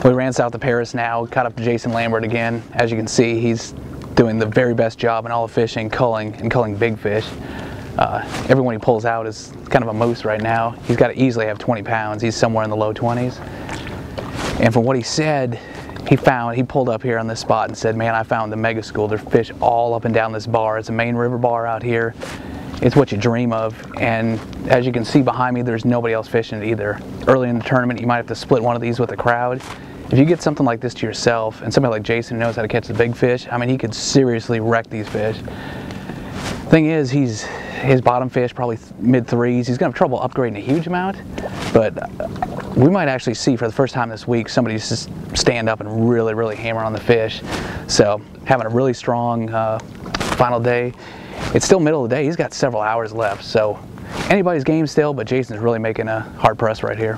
We ran south to Paris now, caught up to Jason Lambert again. As you can see, he's doing the very best job in all of fishing, culling big fish. Everyone he pulls out is kind of a moose right now. He's got to easily have 20 pounds. He's somewhere in the low 20s. And from what he said, he pulled up here on this spot and said, man, I found the mega school. There's fish all up and down this bar. It's a main river bar out here. It's what you dream of. And as you can see behind me, there's nobody else fishing it either. Early in the tournament, you might have to split one of these with the crowd. If you get something like this to yourself, and somebody like Jason knows how to catch the big fish, I mean, he could seriously wreck these fish. Thing is, his bottom fish probably mid threes. He's gonna have trouble upgrading a huge amount, but we might actually see for the first time this week somebody just stand up and really hammer on the fish. So having a really strong final day. It's still middle of the day. He's got several hours left, so anybody's game still, but Jason's really making a hard press right here.